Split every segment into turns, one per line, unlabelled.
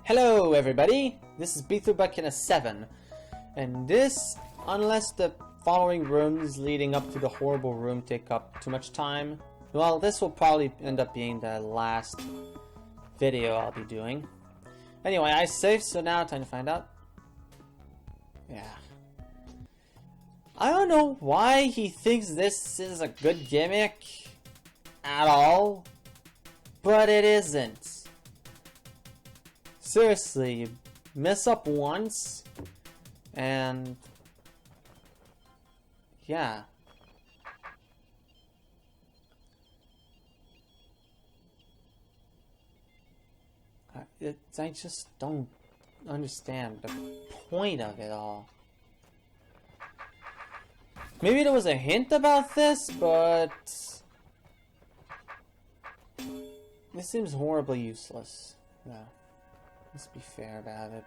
Hello everybody, this is B2Buckina7, and this, unless the following rooms leading up to the horrible room take up too much time, well, this will probably end up being the last video I'll be doing. Anyway, I saved, so now time to find out. Yeah. I don't know why he thinks this is a good gimmick at all, but it isn't. Seriously, you mess up once, and yeah. I just don't understand the point of it all. Maybe there was a hint about this, but this seems horribly useless. Yeah. Let's be fair about it.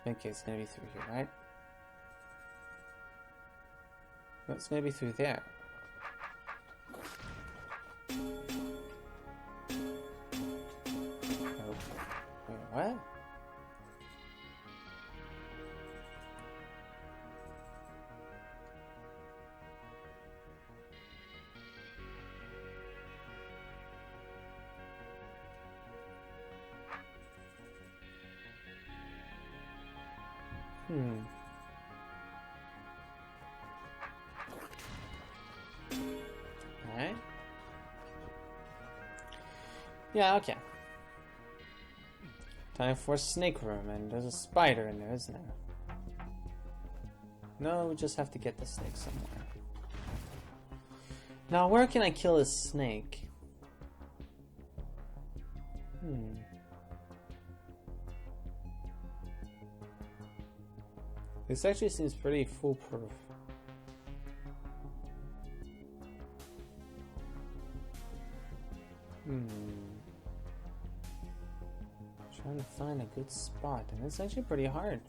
Okay, it's gonna be through here, right? No, it's gonna be through there. Oh. Wait, what? Alright. Yeah, okay. Time for a snake room, and there's a spider in there, isn't there? No, we just have to get the snake somewhere. Now, where can I kill this snake? This actually seems pretty foolproof. Trying to find a good spot, and it's actually pretty hard.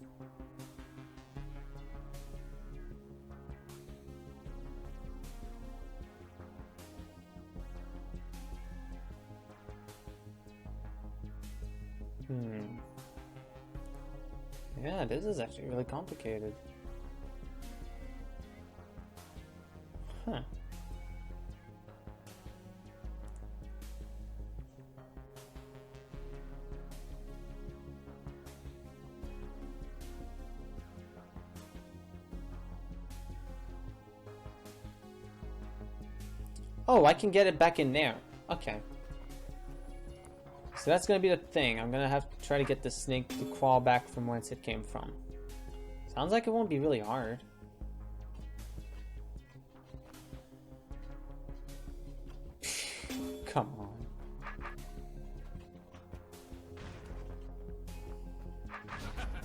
Yeah, this is actually really complicated. Huh. Oh, I can get it back in there. Okay. So that's gonna be the thing. I'm gonna have to try to get the snake to crawl back from whence it came from. Sounds like it won't be really hard. Come on.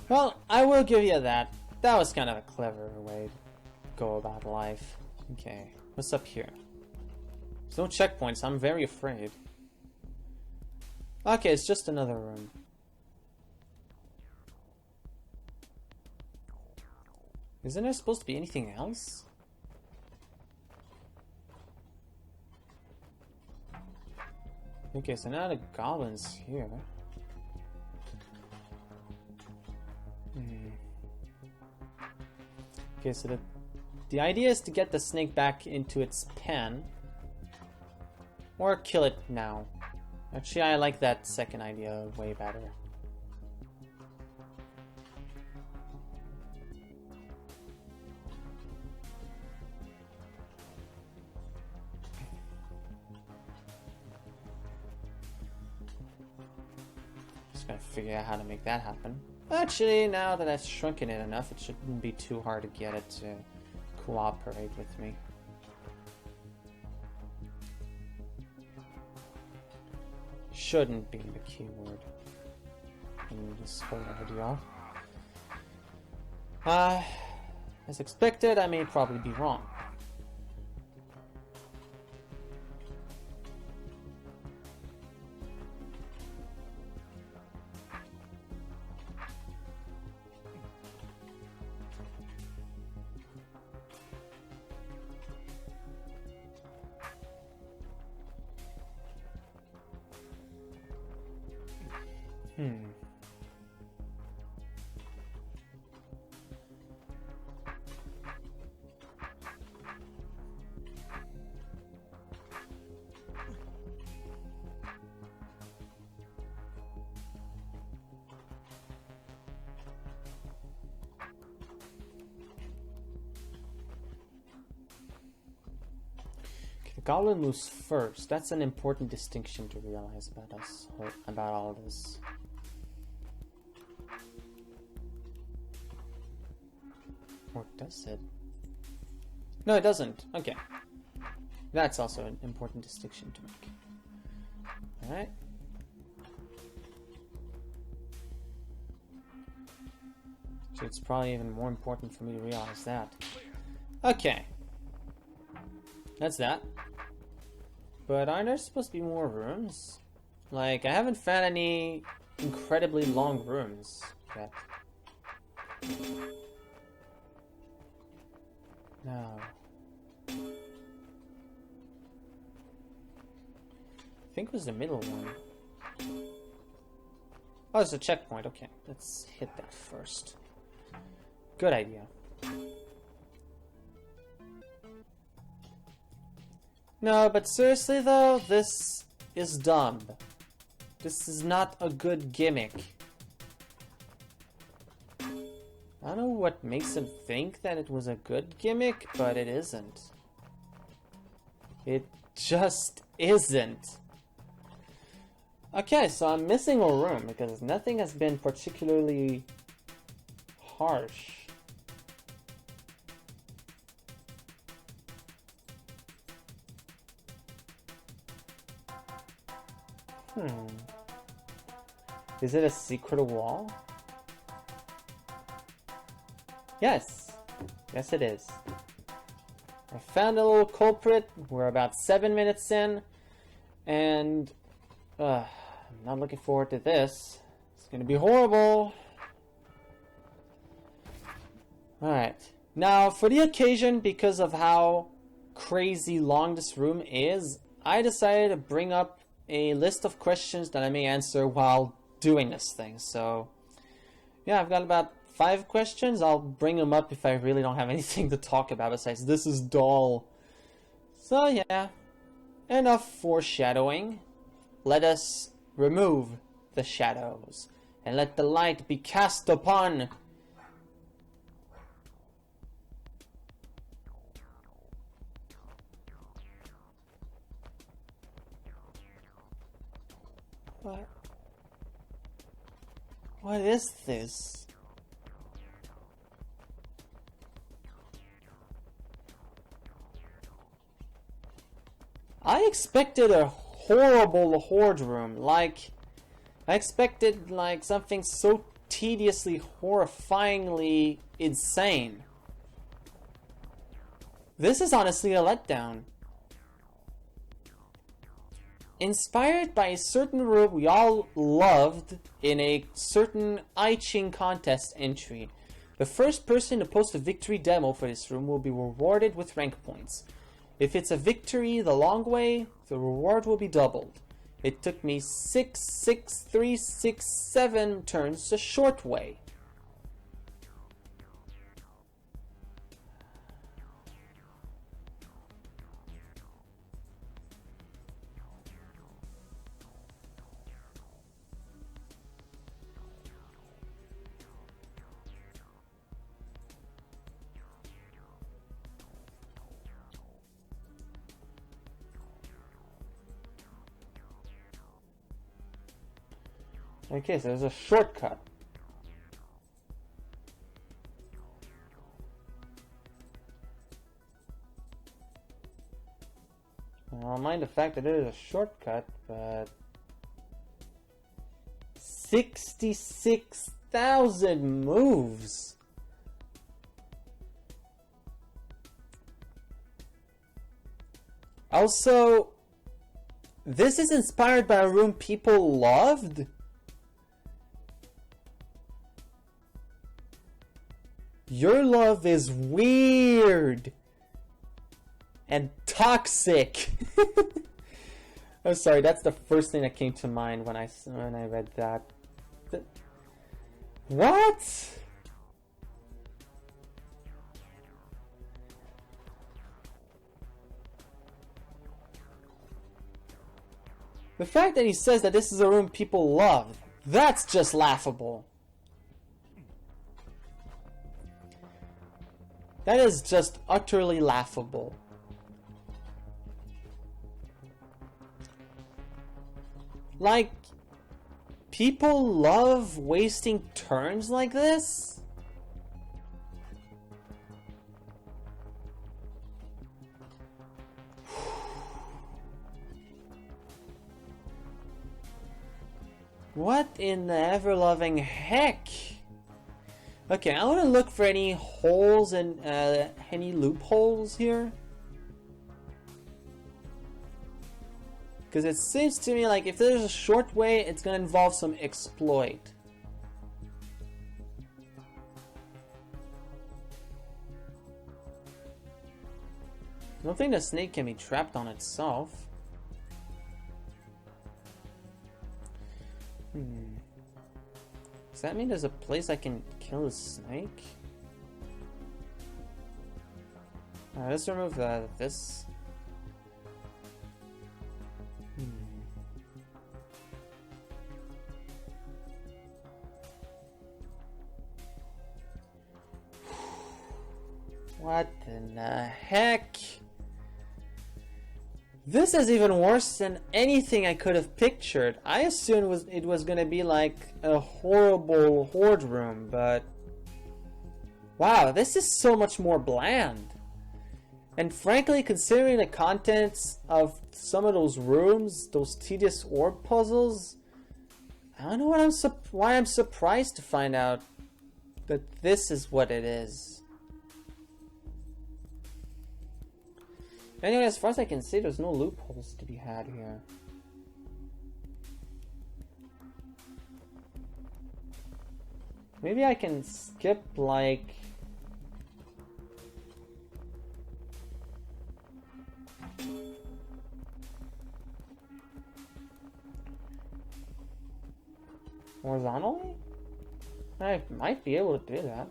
Well, I will give you that. That was kind of a clever way to go about life. Okay, what's up here? There's no checkpoints, I'm very afraid. Okay, it's just another room. Isn't there supposed to be anything else? Okay, so now the goblin's here. Okay, so the idea is to get the snake back into its pen. Or kill it now. Actually, I like that second idea way better. Just gotta figure out how to make that happen. Actually, now that I've shrunken it enough, it shouldn't be too hard to get it to cooperate with me. Shouldn't be the keyword in this whole idea. As expected, I may probably be wrong. Hmm. The goblin moves first. That's an important distinction to realize about us, or about all of this. Or does it? No, it doesn't. Okay. That's also an important distinction to make. Alright. So it's probably even more important for me to realize that. Okay. That's that. But aren't there supposed to be more rooms? Like, I haven't found any incredibly long rooms yet. No. I think it was the middle one. Oh, it's a checkpoint. Okay, let's hit that first. Good idea. No, but seriously though, this is dumb. This is not a good gimmick. I don't know what makes him think that it was a good gimmick, but it isn't. It just isn't. Okay, so I'm missing a room because nothing has been particularly harsh. Is it a secret wall? Yes. Yes, it is. I found a little culprit. We're about 7 minutes in. And I'm not looking forward to this. It's gonna be horrible. Alright. Now, for the occasion, because of how crazy long this room is, I decided to bring up a list of questions that I may answer while doing this thing. So, yeah, I've got about 5 questions. I'll bring them up if I really don't have anything to talk about besides this is dull. So, yeah, enough foreshadowing. Let us remove the shadows and let the light be cast upon What is this? I expected a horrible horde room. Like, I expected like something so tediously, horrifyingly insane. This is honestly a letdown. Inspired by a certain room we all loved in a certain I Ching contest entry, the first person to post a victory demo for this room will be rewarded with rank points. If it's a victory the long way, the reward will be doubled. It took me 6, 6, 3, 6, 7 turns the short way. Okay, so there's a shortcut. I don't mind the fact that it is a shortcut, but 66,000 moves. Also, this is inspired by a room people loved. Your love is weird and toxic. I'm sorry, that's the first thing that came to mind when I read that. What? The fact that he says that this is a room people love, that's just laughable. That is just utterly laughable. Like, people love wasting turns like this? What in the ever-loving heck? Okay, I want to look for any holes and any loopholes here. Because it seems to me like if there's a short way, it's going to involve some exploit. I don't think the snake can be trapped on itself. Does that mean there's a place I can kill a snake? Alright, let's remove this. What in the heck? This is even worse than anything I could have pictured. I assumed it was gonna be like a horrible horde room, but wow, this is so much more bland. And frankly, considering the contents of some of those rooms, those tedious orb puzzles, I don't know why I'm surprised to find out that this is what it is. Anyway, as far as I can see, there's no loopholes to be had here. Maybe I can skip, like... horizontally? I might be able to do that.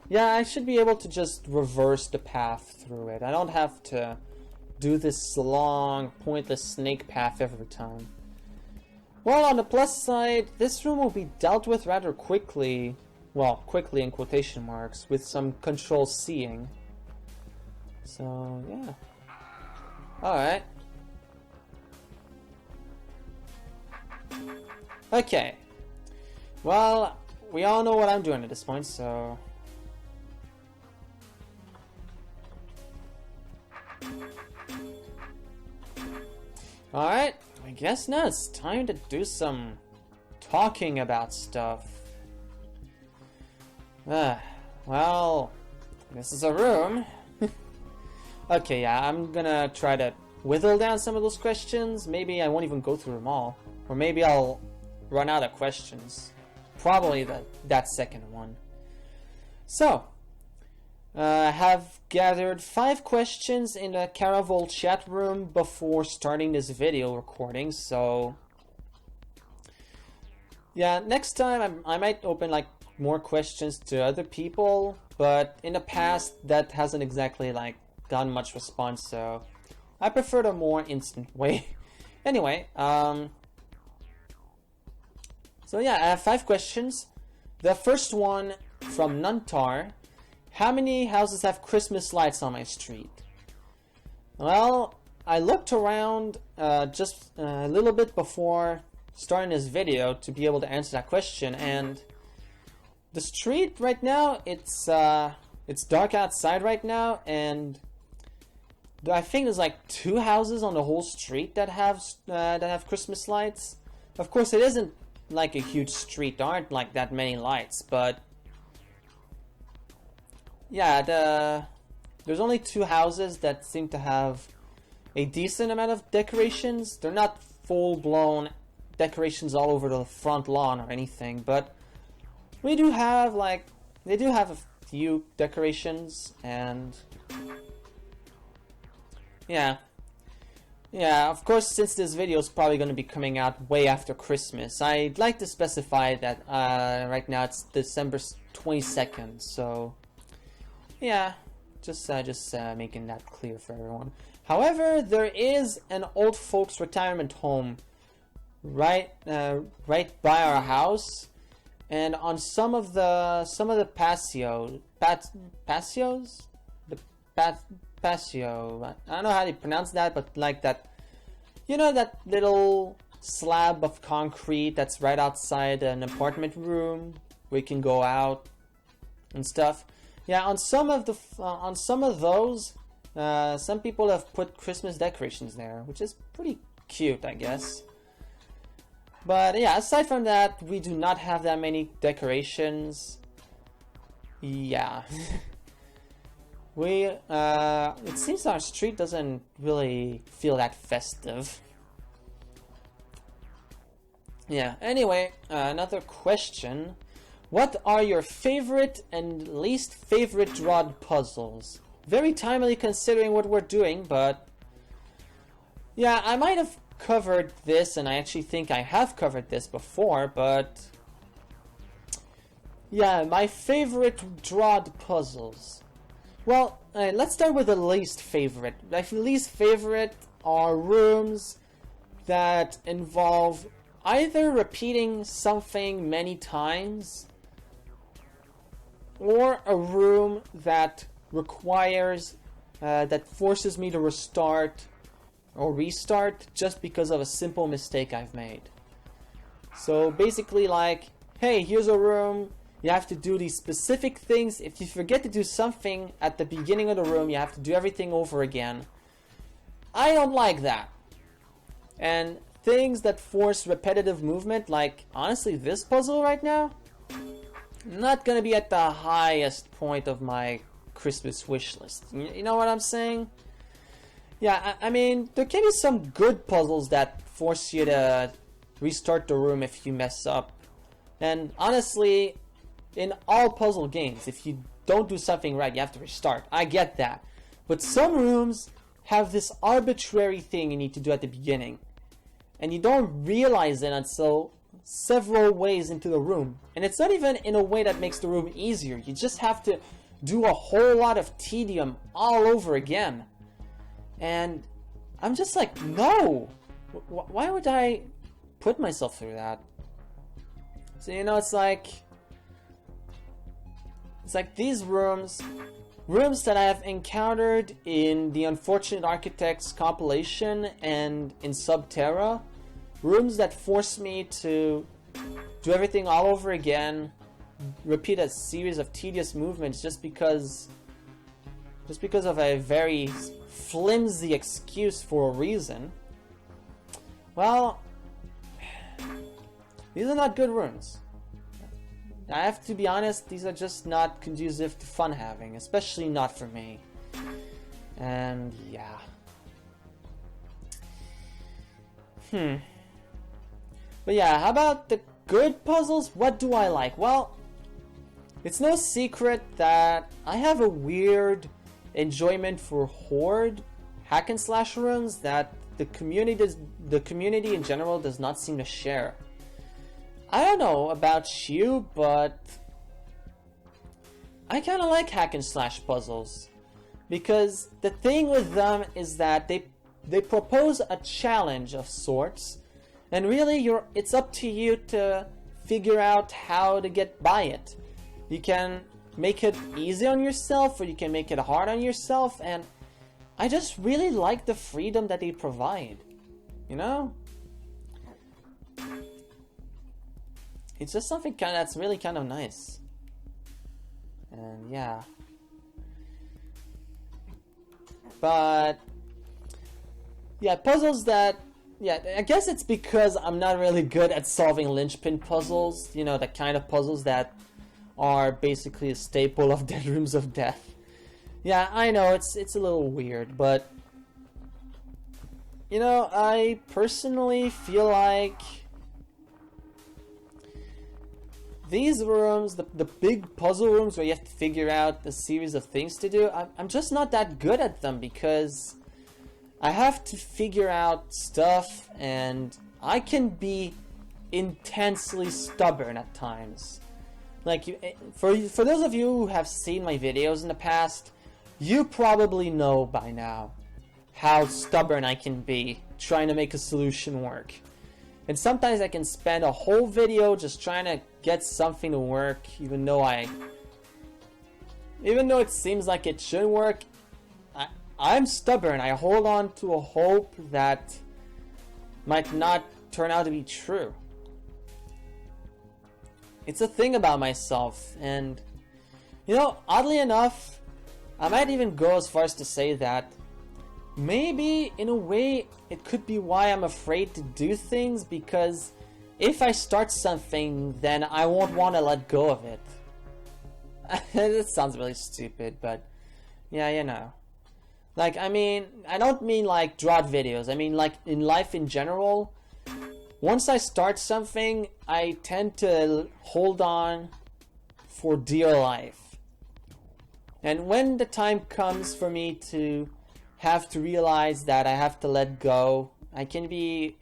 Yeah, I should be able to just reverse the path through it. I don't have to do this long, pointless snake path every time. Well, on the plus side, this room will be dealt with rather quickly. Well, quickly in quotation marks, with some control seeing. So, yeah. Alright. Okay. Well, we all know what I'm doing at this point, so... Alright, I guess now it's time to do some talking about stuff. Well, this is a room. Okay, yeah, I'm gonna try to whittle down some of those questions. Maybe I won't even go through them all. Or maybe I'll run out of questions. Probably that second one. So, I have gathered 5 questions in the Caravol chat room before starting this video recording, so... yeah, next time I might open like more questions to other people, but in the past that hasn't exactly like gotten much response, so I prefer the more instant way. Anyway, so yeah, I have 5 questions. The first one from Nuntar. How many houses have Christmas lights on my street? Well, I looked around just a little bit before starting this video to be able to answer that question, and the street right now, it's dark outside right now, and I think there's like 2 houses on the whole street that have Christmas lights. Of course, it isn't like a huge street. There aren't like that many lights, but yeah, there's only 2 houses that seem to have a decent amount of decorations. They're not full-blown decorations all over the front lawn or anything, but they do have a few decorations, and yeah. Yeah, of course, since this video is probably going to be coming out way after Christmas, I'd like to specify that right now it's December 22nd, so yeah, just making that clear for everyone. However, there is an old folks retirement home right by our house, and on some of the patio, patio. I don't know how to pronounce that, but like that, you know, that little slab of concrete that's right outside an apartment room where you can go out and stuff. Yeah, on some of those, some people have put Christmas decorations there, which is pretty cute, I guess. But yeah, aside from that, we do not have that many decorations. Yeah. It seems our street doesn't really feel that festive. Yeah, anyway, another question. What are your favorite and least favorite DROD puzzles? Very timely considering what we're doing, but yeah, I might have covered this, and I actually think I have covered this before, but yeah, my favorite DROD puzzles. Well, let's start with the least favorite. My least favorite are rooms that involve either repeating something many times or a room that requires, that forces me to restart or restart just because of a simple mistake I've made. So basically like, hey, here's a room. You have to do these specific things. If you forget to do something at the beginning of the room, you have to do everything over again. I don't like that. And things that force repetitive movement, like honestly this puzzle right now, not gonna be at the highest point of my Christmas wish list. You know what I'm saying? Yeah, I mean, there can be some good puzzles that force you to restart the room if you mess up. And honestly, in all puzzle games, if you don't do something right, you have to restart. I get that. But some rooms have this arbitrary thing you need to do at the beginning. And you don't realize it until several ways into the room. And it's not even in a way that makes the room easier. You just have to do a whole lot of tedium all over again. And I'm just like, no! Why would I put myself through that? So, you know, it's like these rooms that I have encountered in the Unfortunate Architects compilation and in Subterra, rooms that force me to do everything all over again, repeat a series of tedious movements just because of a very flimsy excuse for a reason. Well, these are not good rooms. I have to be honest, these are just not conducive to fun having, especially not for me. And yeah. But yeah, how about the good puzzles? What do I like? Well, it's no secret that I have a weird enjoyment for horde hack and slash rooms that the community in general does not seem to share. I don't know about you, but I kind of like hack and slash puzzles, because the thing with them is that they propose a challenge of sorts, and really it's up to you to figure out how to get by it. You can make it easy on yourself, or you can make it hard on yourself, and I just really like the freedom that they provide, you know? It's just something that's really kind of nice. And yeah. But yeah, puzzles that, yeah, I guess it's because I'm not really good at solving linchpin puzzles, you know, the kind of puzzles that are basically a staple of Dead Rooms of Death. Yeah, I know, it's a little weird, but you know, I personally feel like these rooms, the big puzzle rooms where you have to figure out a series of things to do, I'm just not that good at them, because I have to figure out stuff, and I can be intensely stubborn at times. Like, for those of you who have seen my videos in the past, you probably know by now how stubborn I can be trying to make a solution work. And sometimes I can spend a whole video just trying to get something to work, even though it seems like it should work. I'm stubborn. I hold on to a hope that might not turn out to be true. It's a thing about myself, and you know, oddly enough, I might even go as far as to say that maybe in a way it could be why I'm afraid to do things, because if I start something, then I won't want to let go of it. It sounds really stupid, but yeah, you know. Like, I mean, I don't mean like DROD videos. I mean like in life in general. Once I start something, I tend to hold on for dear life. And when the time comes for me to have to realize that I have to let go, I can be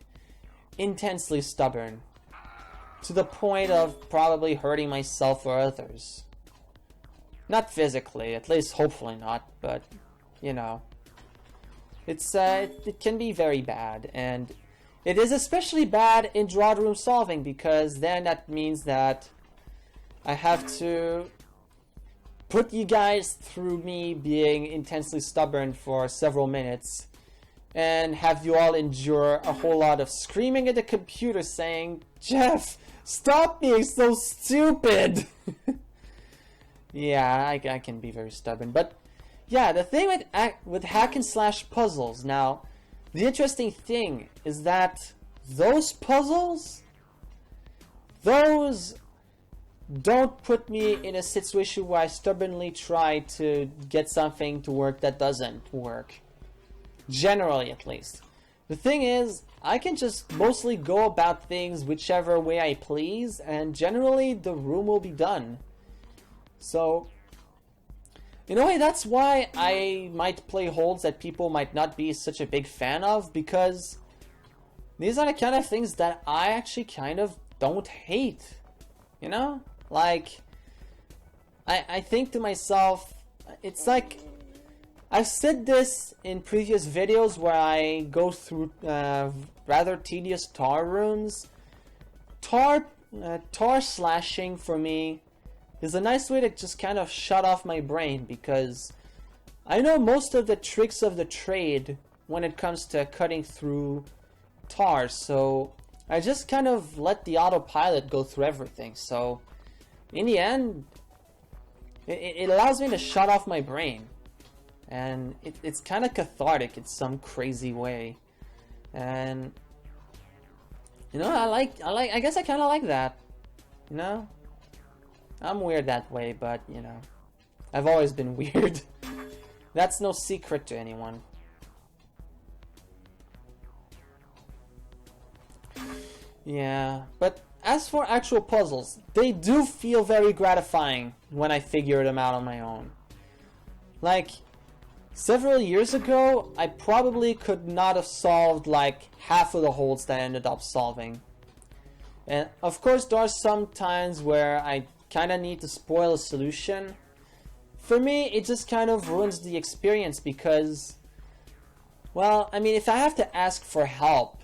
intensely stubborn. To the point of probably hurting myself or others. Not physically, at least hopefully not, but you know, it can be very bad, and it is especially bad in DROD room solving, because then that means that I have to put you guys through me being intensely stubborn for several minutes and have you all endure a whole lot of screaming at the computer saying, "Jeff, stop being so stupid!" Yeah, I can be very stubborn, but yeah, the thing with hack and slash puzzles, now, the interesting thing is that those puzzles, those don't put me in a situation where I stubbornly try to get something to work that doesn't work. Generally, at least. The thing is, I can just mostly go about things whichever way I please, and generally the room will be done. So, in a way, that's why I might play holds that people might not be such a big fan of, because these are the kind of things that I actually kind of don't hate. You know? Like, I think to myself, it's like, I've said this in previous videos where I go through rather tedious tar rooms. Tar slashing for me is a nice way to just kind of shut off my brain, because I know most of the tricks of the trade when it comes to cutting through tar, so I just kind of let the autopilot go through everything. So in the end, it allows me to shut off my brain, and it's kind of cathartic in some crazy way. And you know, I guess I kind of like that, you know. I'm weird that way, but, you know, I've always been weird. That's no secret to anyone. Yeah, but as for actual puzzles, they do feel very gratifying when I figure them out on my own. Like, several years ago, I probably could not have solved like half of the holds that I ended up solving. And of course, there are some times where I kind of need to spoil a solution. For me, it just kind of ruins the experience, because, well, I mean, if I have to ask for help,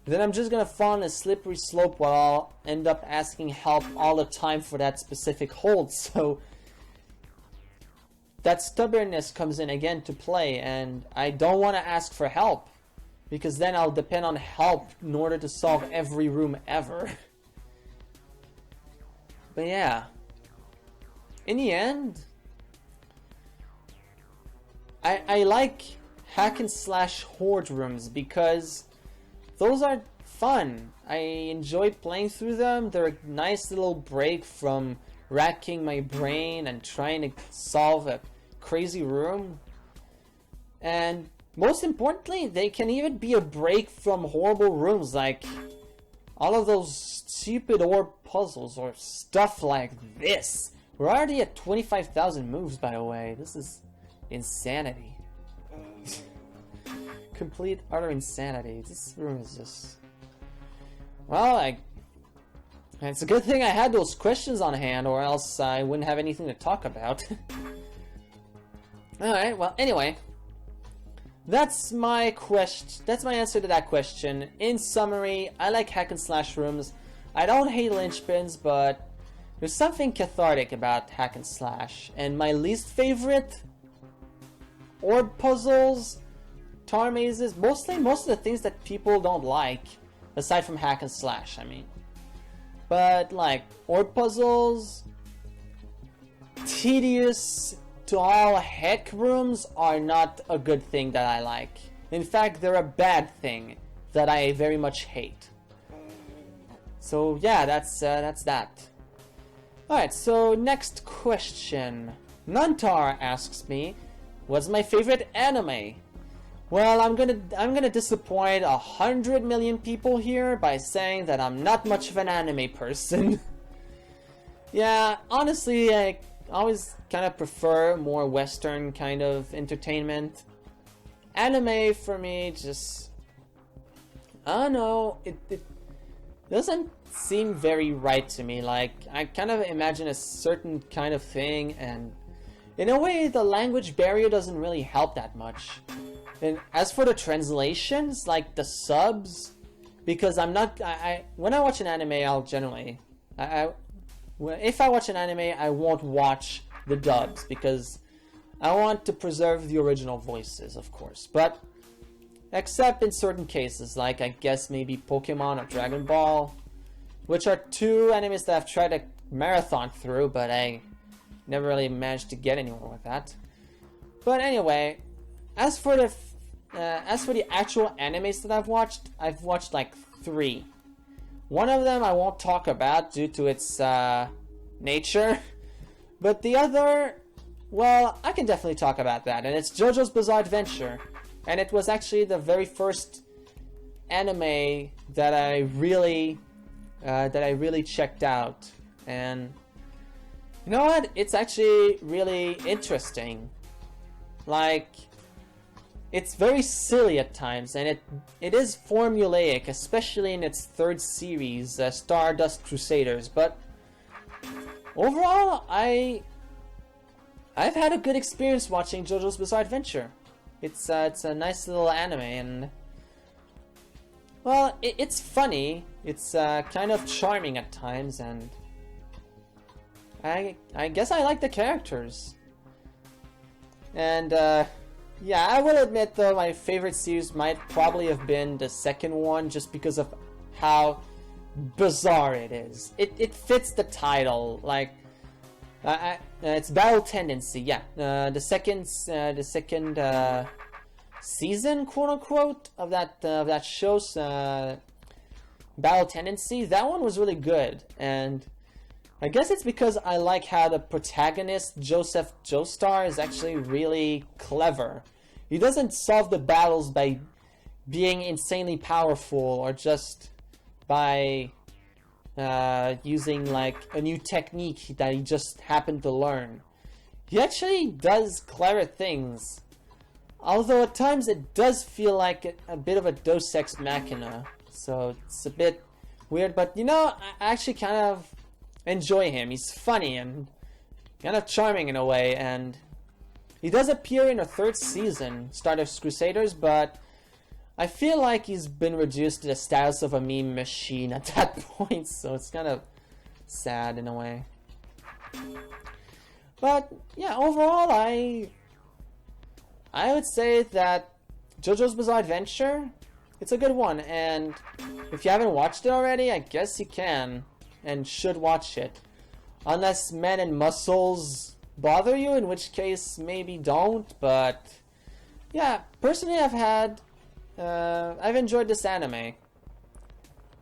then I'm just gonna fall on a slippery slope where I'll end up asking help all the time for that specific hold. So that stubbornness comes in again to play, and I don't want to ask for help, because then I'll depend on help in order to solve every room ever. But yeah, in the end, I like hack and slash horde rooms, because those are fun. I enjoy playing through them. They're a nice little break from racking my brain and trying to solve a crazy room. And most importantly, they can even be a break from horrible rooms, like all of those stupid orb puzzles or stuff like this. We're already at 25,000 moves, by the way. This is insanity. complete utter insanity. This room is just... Well, it's a good thing I had those questions on hand, or else I wouldn't have anything to talk about. Alright, well, anyway. That's my answer to that question. In summary, I like hack and slash rooms. I don't hate linchpins, but there's something cathartic about hack and slash. And my least favorite? Orb puzzles, tar mazes, most of the things that people don't like, aside from hack and slash, I mean. But like, orb puzzles, tedious to all heck rooms are not a good thing that I like. In fact, they're a bad thing that I very much hate. So yeah, that's that. Alright, so next question. Nuntar asks me, what's my favorite anime? Well, I'm gonna disappoint 100 million people here by saying that I'm not much of an anime person. Yeah, honestly, I always kind of prefer more Western kind of entertainment. Anime for me just, I don't know, it doesn't seem very right to me. Like, I kind of imagine a certain kind of thing, and in a way the language barrier doesn't really help that much. And as for the translations, like the subs, because I'm not, when I watch an anime, I'll generally, if I watch an anime, I won't watch the dubs, because I want to preserve the original voices, of course. But, except in certain cases, like I guess maybe Pokemon or Dragon Ball, which are two animes that I've tried to marathon through, but I never really managed to get anywhere with that. But anyway, as for the actual animes that I've watched like 3. One of them I won't talk about due to its nature, but the other, well, I can definitely talk about that, and it's JoJo's Bizarre Adventure, and it was actually the very first anime that I really checked out, and you know what? It's actually really interesting. Like, it's very silly at times, and it is formulaic, especially in its third series, Stardust Crusaders. But overall, I've had a good experience watching JoJo's Bizarre Adventure. It's a nice little anime, and well, it's funny. It's kind of charming at times, and I guess I like the characters. And yeah, I will admit though, my favorite series might probably have been the second one, just because of how bizarre it is. It fits the title, like it's Battle Tendency. Yeah, the second season, quote unquote, of that show's Battle Tendency. That one was really good, and I guess it's because I like how the protagonist, Joseph Joestar, is actually really clever. He doesn't solve the battles by being insanely powerful or just by using like a new technique that he just happened to learn. He actually does clever things. Although at times it does feel like a bit of a Deus Ex Machina. So it's a bit weird, but you know, I actually kind of enjoy him. He's funny and kind of charming in a way, and he does appear in the third season, Stardust Crusaders, but I feel like he's been reduced to the status of a meme machine at that point, so it's kind of sad in a way. But yeah, overall, I would say that JoJo's Bizarre Adventure, it's a good one, and if you haven't watched it already, I guess you can and should watch it. Unless Men and Muscles bother you, in which case maybe don't, but yeah, personally I've enjoyed this anime.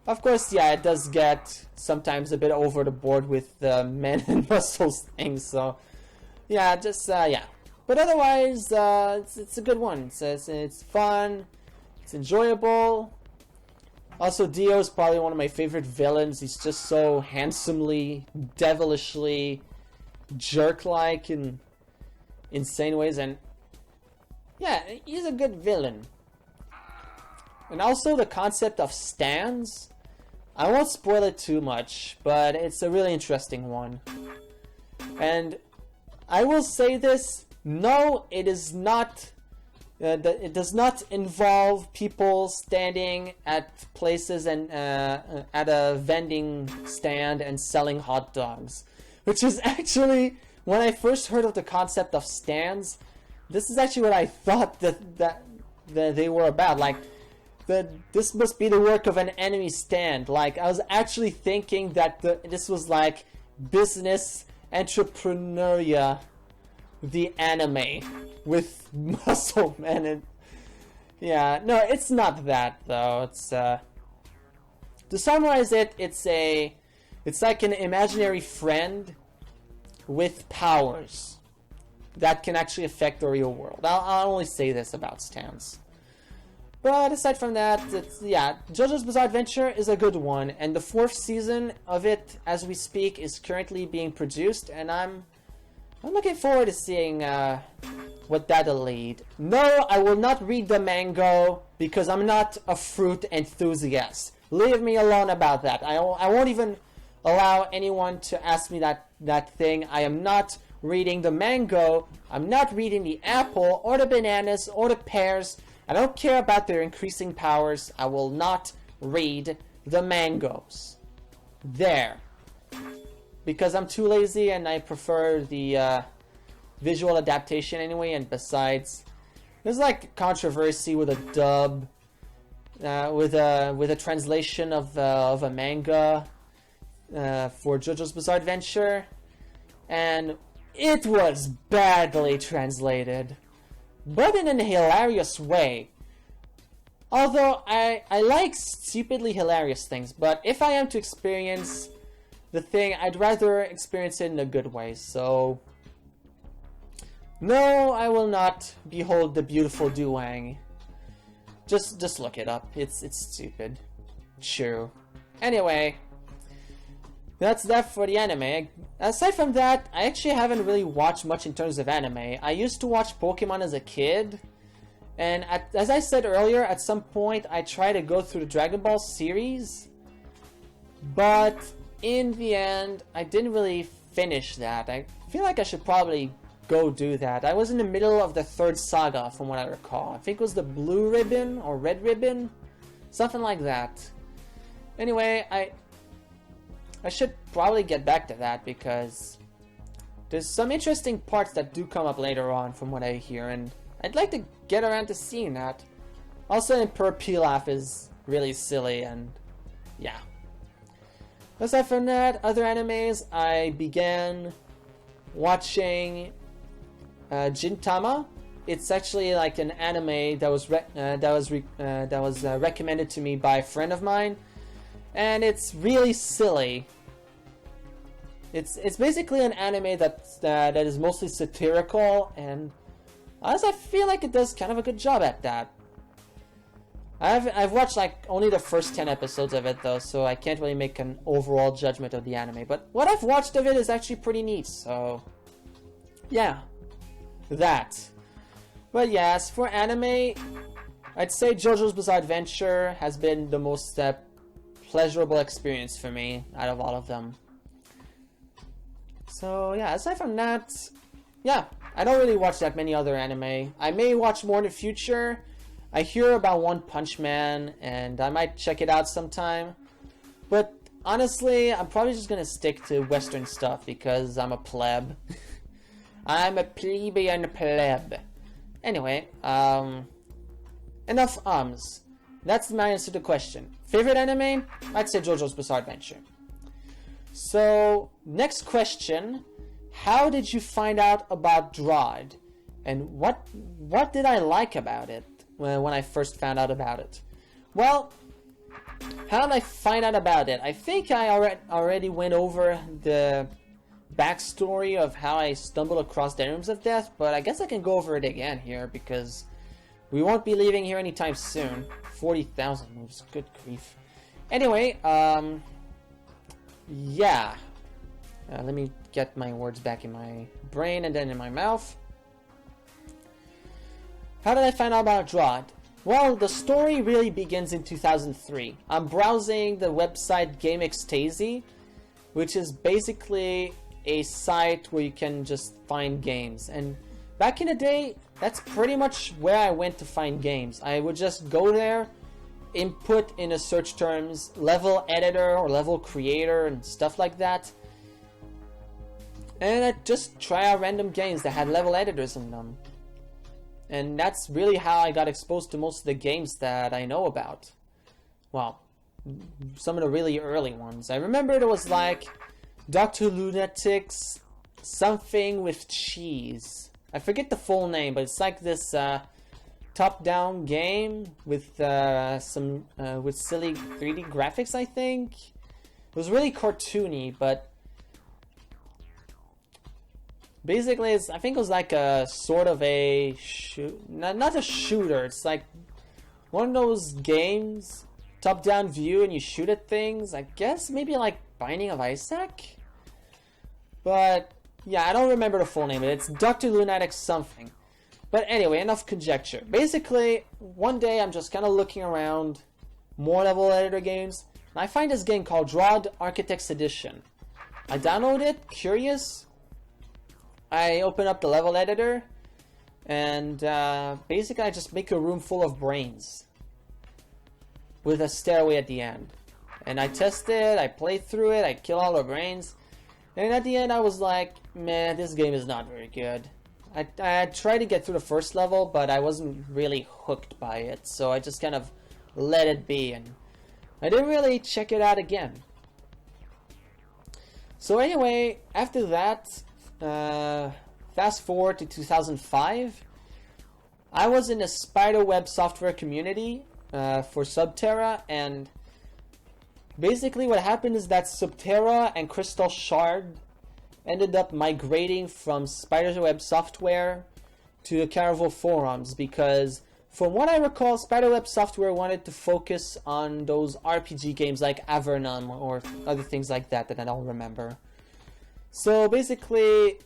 Of course, yeah, it does get sometimes a bit over the board with the Men and Muscles thing, so yeah, just yeah. But otherwise, it's a good one. It's fun, it's enjoyable. Also, Dio is probably one of my favorite villains. He's just so handsomely, devilishly, jerk-like in insane ways, and yeah, he's a good villain. And also the concept of stands. I won't spoil it too much, but it's a really interesting one. And I will say this, no, it is not, it does not involve people standing at places and at a vending stand and selling hot dogs. Which is actually, when I first heard of the concept of stands, this is actually what I thought that they were about. Like, this must be the work of an enemy stand. Like, I was actually thinking that this was like business entrepreneuria, the anime with muscle men. And yeah, no, it's not that though. It's to summarize it, it's like an imaginary friend with powers that can actually affect the real world. I'll only say this about stands. But aside from that, JoJo's Bizarre Adventure is a good one, and the 4th season of it, as we speak, is currently being produced, and I'm looking forward to seeing what that'll lead. No, I will not read the manga because I'm not a fruit enthusiast. Leave me alone about that. I won't even allow anyone to ask me that thing. I am not reading the manga. I'm not reading the apple or the bananas or the pears. I don't care about their increasing powers. I will not read the mangoes. There. Because I'm too lazy and I prefer the visual adaptation anyway. And besides, there's like controversy with a dub, with a translation of a manga for JoJo's Bizarre Adventure, and it was badly translated. But in a hilarious way. Although I like stupidly hilarious things, but if I am to experience the thing, I'd rather experience it in a good way. So no, I will not behold the beautiful Duwang. Just look it up. It's stupid. True. Anyway, that's that for the anime. Aside from that, I actually haven't really watched much in terms of anime. I used to watch Pokemon as a kid, and as I said earlier, at some point I tried to go through the Dragon Ball series, but in the end, I didn't really finish that. I feel like I should probably go do that. I was in the middle of the 3rd saga, from what I recall. I think it was the Blue Ribbon or Red Ribbon, something like that. Anyway, I should probably get back to that because there's some interesting parts that do come up later on from what I hear, and I'd like to get around to seeing that. Also, Per Pilaf is really silly, and yeah. Aside from that, other animes, I began watching Gintama. It's actually like an anime that was recommended to me by a friend of mine. And it's really silly. It's basically an anime that is mostly satirical, and honestly, I feel like it does kind of a good job at that. I've watched like only the first 10 episodes of it though, so I can't really make an overall judgment of the anime. But what I've watched of it is actually pretty neat. So yeah, that. But yeah, as for anime, I'd say JoJo's Bizarre Adventure has been the most pleasurable experience for me out of all of them. So yeah, aside from that, yeah, I don't really watch that many other anime. I may watch more in the future. I hear about One Punch Man, and I might check it out sometime. But honestly, I'm probably just gonna stick to Western stuff because I'm a pleb. I'm a plebeian pleb. Anyway, enough ums. That's my answer to the question. Favorite anime? I'd say JoJo's Bizarre Adventure. So, next question. How did you find out about DROD? And what did I like about it when I first found out about it? Well, how did I find out about it? I think I already went over the backstory of how I stumbled across the Animus of Death, but I guess I can go over it again here because we won't be leaving here anytime soon. 40,000 moves, good grief. Anyway, yeah. Let me get my words back in my brain and then in my mouth. How did I find out about DROD? Well, the story really begins in 2003. I'm browsing the website GameXtazy, which is basically a site where you can just find games. And back in the day, that's pretty much where I went to find games. I would just go there, input in a search terms level editor or level creator and stuff like that, and I'd just try out random games that had level editors in them. And that's really how I got exposed to most of the games that I know about. Well, some of the really early ones. I remember there was like Dr. Lunatic's something with cheese. I forget the full name, but it's like this top-down game with with silly 3D graphics, I think. It was really cartoony, but basically I think it was like a sort of a not a shooter. It's like one of those games, top-down view, and you shoot at things. I guess maybe like Binding of Isaac. But yeah, I don't remember the full name. It's Dr. Lunatic something. But anyway, enough conjecture. Basically, one day I'm just kind of looking around more level editor games, and I find this game called DROD Architects Edition. I download it, curious. I open up the level editor, and basically I just make a room full of brains with a stairway at the end. And I test it, I play through it, I kill all the brains, and at the end I was like, man, this game is not very good. I tried to get through the first level, but I wasn't really hooked by it, so I just kind of let it be, and I didn't really check it out again. So anyway, after that, fast forward to 2005, I was in the spiderweb software community for Subterra, and basically what happened is that Subterra and Crystal Shard ended up migrating from spiderweb software to the Caverns forums, because from what I recall, spiderweb software wanted to focus on those RPG games like Avernum or other things like that I don't remember. So basically,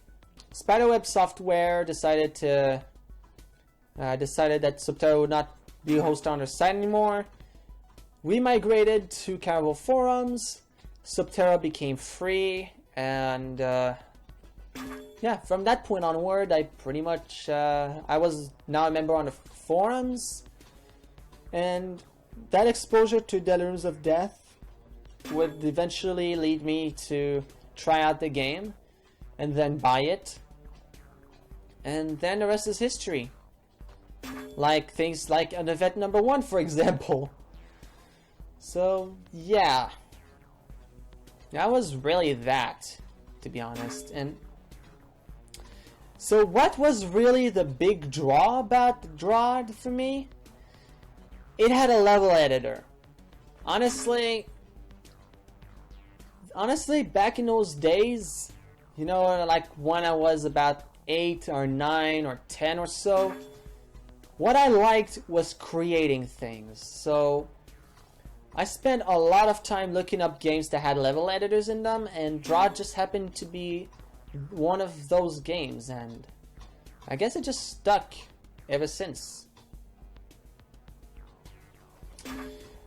spiderweb software decided that Subterra would not be hosted on their site anymore. We migrated to Caverns forums. Subterra became free, and yeah, from that point onward, I pretty much I was now a member on the forums, and that exposure to Deliriums of Death would eventually lead me to try out the game and then buy it, and then the rest is history. Like things like an event number 1, for example. So yeah, that was really that, to be honest. And so what was really the big draw about DROD for me? It had a level editor. Honestly, back in those days, you know, like when I was about 8 or 9 or 10 or so, what I liked was creating things. So I spent a lot of time looking up games that had level editors in them, and DROD just happened to be one of those games, and I guess it just stuck ever since.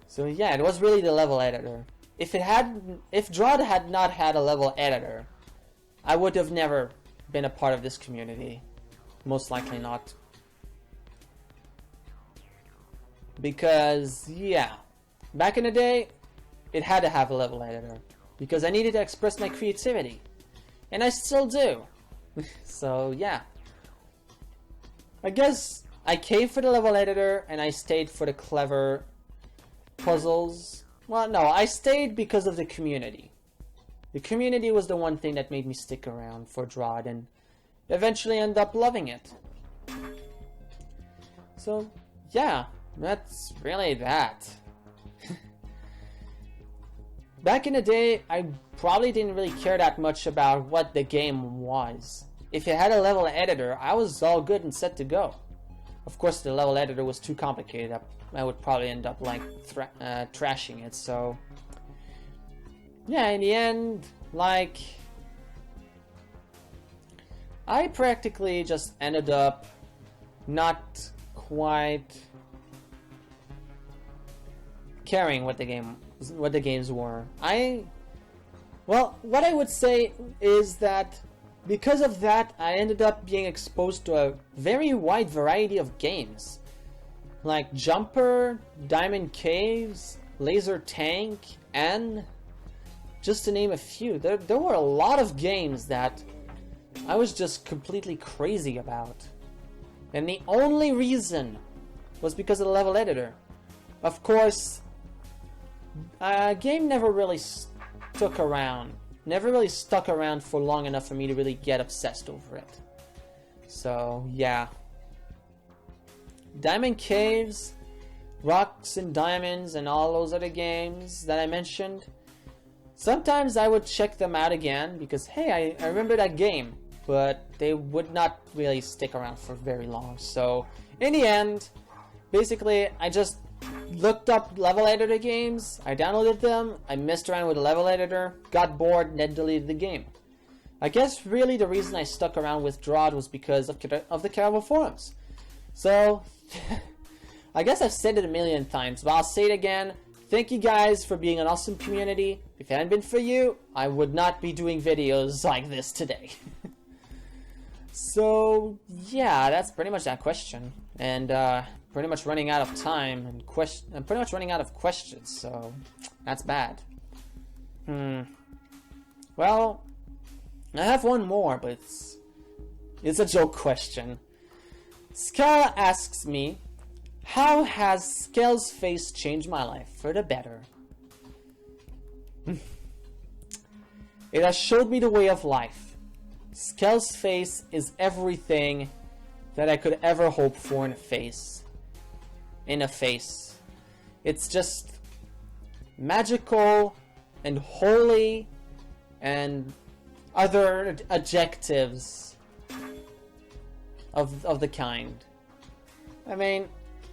So yeah, it was really the level editor. If DROD had not had a level editor, I would have never been a part of this community. Most likely not. Because yeah, back in the day, it had to have a level editor, because I needed to express my creativity. And I still do. So yeah, I guess I came for the level editor and I stayed for the clever puzzles. Well, no, I stayed because of the community. The community was the one thing that made me stick around for DROD, and eventually end up loving it. So yeah, that's really that. Back in the day, I probably didn't really care that much about what the game was. If it had a level editor, I was all good and set to go. Of course, the level editor was too complicated. I would probably end up like trashing it. So yeah, in the end, like, I practically just ended up not quite caring what the games were. Well, what I would say is that because of that, I ended up being exposed to a very wide variety of games. Like Jumper, Diamond Caves, Laser Tank, and just to name a few. There were a lot of games that I was just completely crazy about. And the only reason was because of the level editor. Of course, a game never really stuck around for long enough for me to really get obsessed over it. So, yeah. Diamond Caves, Rocks and Diamonds, and all those other games that I mentioned. Sometimes I would check them out again because, hey, I remember that game. But they would not really stick around for very long. So, in the end, basically, I just looked up level editor games, I downloaded them, I messed around with the level editor, got bored, and then deleted the game. I guess really the reason I stuck around with DROD was because of the Caverns forums. So, I guess I've said it a million times, but I'll say it again. Thank you guys for being an awesome community. If it hadn't been for you, I would not be doing videos like this today. So, yeah, that's pretty much that question. And, pretty much running out of time and I'm pretty much running out of questions, so that's bad. Well, I have one more, but it's a joke question. Scala asks me, how has Scale's face changed my life for the better? It has showed me the way of life. Scale's face is everything that I could ever hope for in a face. It's just magical and holy and other adjectives of the kind. I mean,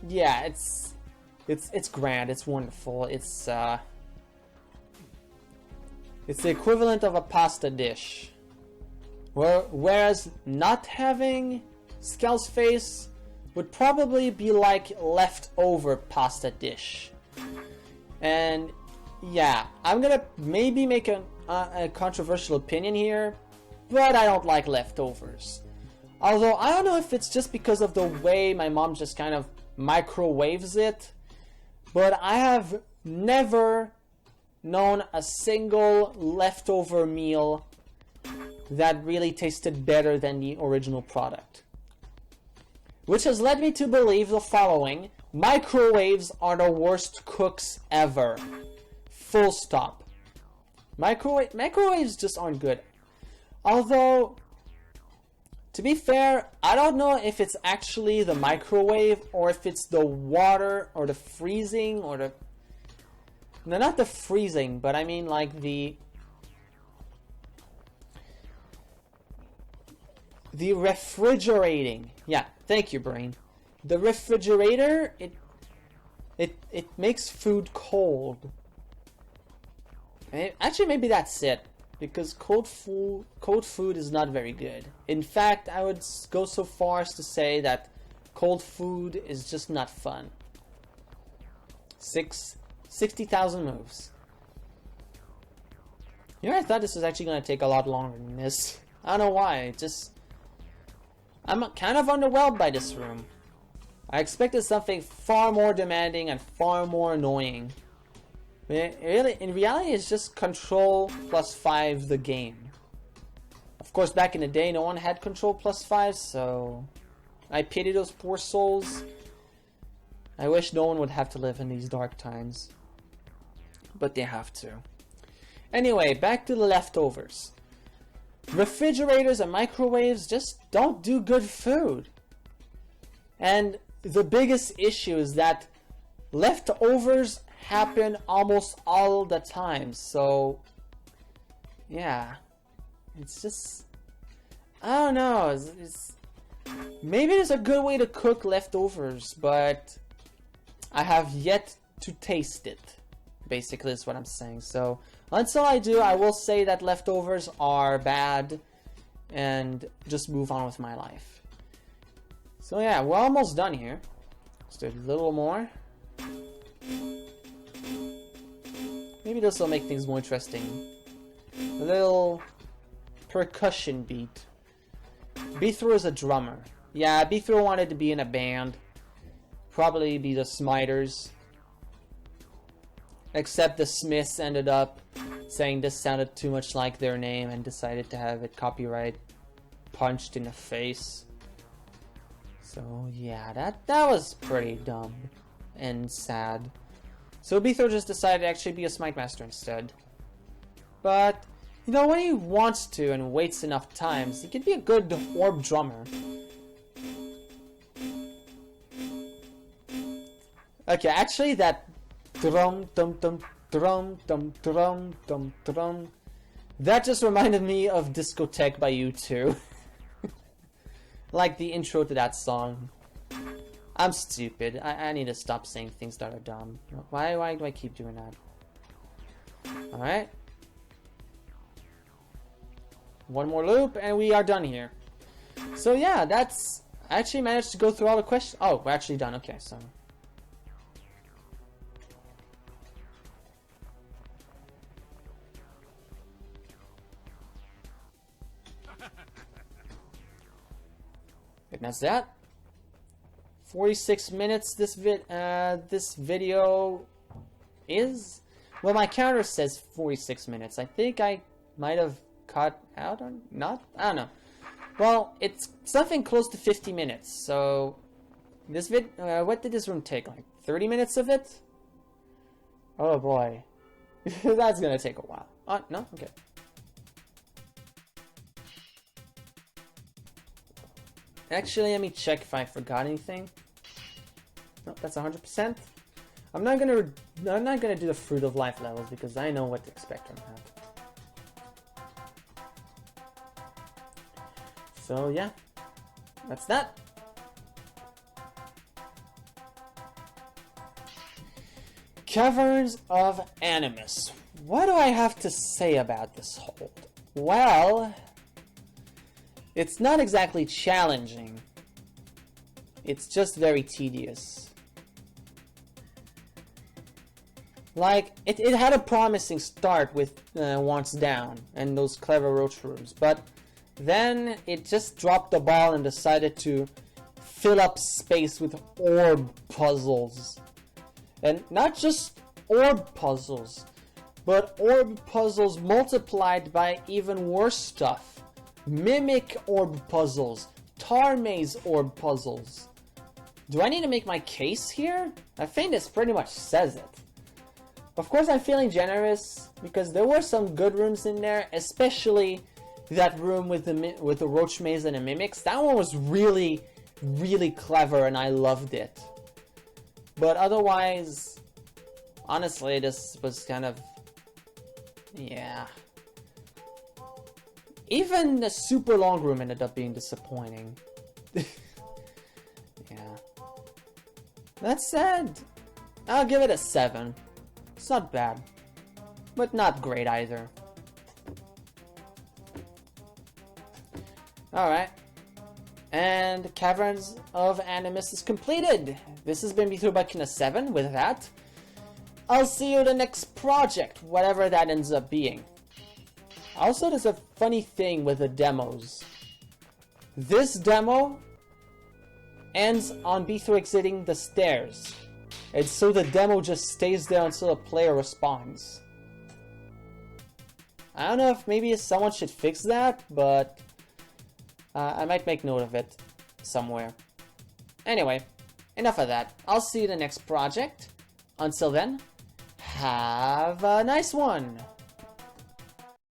yeah, it's grand, it's wonderful, it's the equivalent of a pasta dish. Whereas not having Scale's face would probably be like leftover pasta dish. And yeah, I'm gonna maybe make a controversial opinion here, but I don't like leftovers. Although I don't know if it's just because of the way my mom just kind of microwaves it, but I have never known a single leftover meal that really tasted better than the original product. Which has led me to believe the following: microwaves are the worst cooks ever. Full stop. Microwaves just aren't good. Although, to be fair, I don't know if it's actually the microwave or if it's the water or the freezing or the... No, not the freezing, but I mean like the refrigerating. Yeah, thank you, brain. The refrigerator, it makes food cold. Actually, maybe that's it, because cold food is not very good. In fact, I would go so far as to say that cold food is just not fun. 60,000 moves. You know, I thought this was actually going to take a lot longer than this. I don't know why, I'm kind of underwhelmed by this room. I expected something far more demanding and far more annoying. In reality, it's just Control plus 5 the game. Of course, back in the day, no one had Control plus 5, so I pity those poor souls. I wish no one would have to live in these dark times. But they have to. Anyway, back to the leftovers. Refrigerators and microwaves just don't do good food. And the biggest issue is that leftovers happen almost all the time. So, yeah. It's just... I don't know. Maybe there's a good way to cook leftovers, but I have yet to taste it. Basically, is what I'm saying. So, until I do, I will say that leftovers are bad and just move on with my life. So yeah, we're almost done here. Just a little more. Maybe this will make things more interesting. A little percussion beat. Beathro is a drummer. Yeah, Beathro wanted to be in a band. Probably be the Smiters. Except the Smiths ended up saying this sounded too much like their name and decided to have it copyright punched in the face. So yeah, that was pretty dumb and sad. So Beathro just decided to actually be a Smite Master instead. But, you know, when he wants to and waits enough times, he could be a good orb drummer. Okay, actually that drum dum dum drum dum drum dum drum, that just reminded me of Discotheque by U2. Like the intro to that song. I'm stupid. I need to stop saying things that are dumb. Why do I keep doing that? Alright. One more loop and we are done here. So yeah, that's... I actually managed to go through all the questions. Oh, we're actually done. Okay, so... And that's that. 46 minutes this video is. Well, my counter says 46 minutes. I think I might have cut out or not. I don't know. Well, it's something close to 50 minutes. So this what did this room take? Like 30 minutes of it? Oh boy. That's gonna take a while. No? Okay. Actually, let me check if I forgot anything. Nope, that's 100%. I'm not gonna do the Fruit of Life levels because I know what to expect from that. So yeah, that's that. Caverns of Animus. What do I have to say about this hold? Well, it's not exactly challenging. It's just very tedious. Like, it had a promising start with Once Down and those clever roach rooms, but then it just dropped the ball and decided to fill up space with orb puzzles. And not just orb puzzles, but orb puzzles multiplied by even worse stuff. Mimic orb puzzles, tar maze orb puzzles. Do I need to make my case here? I think this pretty much says it. Of course, I'm feeling generous because there were some good rooms in there, especially that room with the roach maze and the mimics. That one was really, really clever, and I loved it. But otherwise, honestly, this was kind of, yeah. Even the super long room ended up being disappointing. Yeah. That said, I'll give it a 7. It's not bad, but not great either. Alright. And Caverns of Animus is completed. This has been BeatThroughBuckina7 with that. I'll see you in the next project, whatever that ends up being. Also, there's a funny thing with the demos. This demo ends on Beathro exiting the stairs. And so the demo just stays there until the player responds. I don't know if maybe someone should fix that, but I might make note of it somewhere. Anyway, enough of that. I'll see you in the next project. Until then, have a nice one!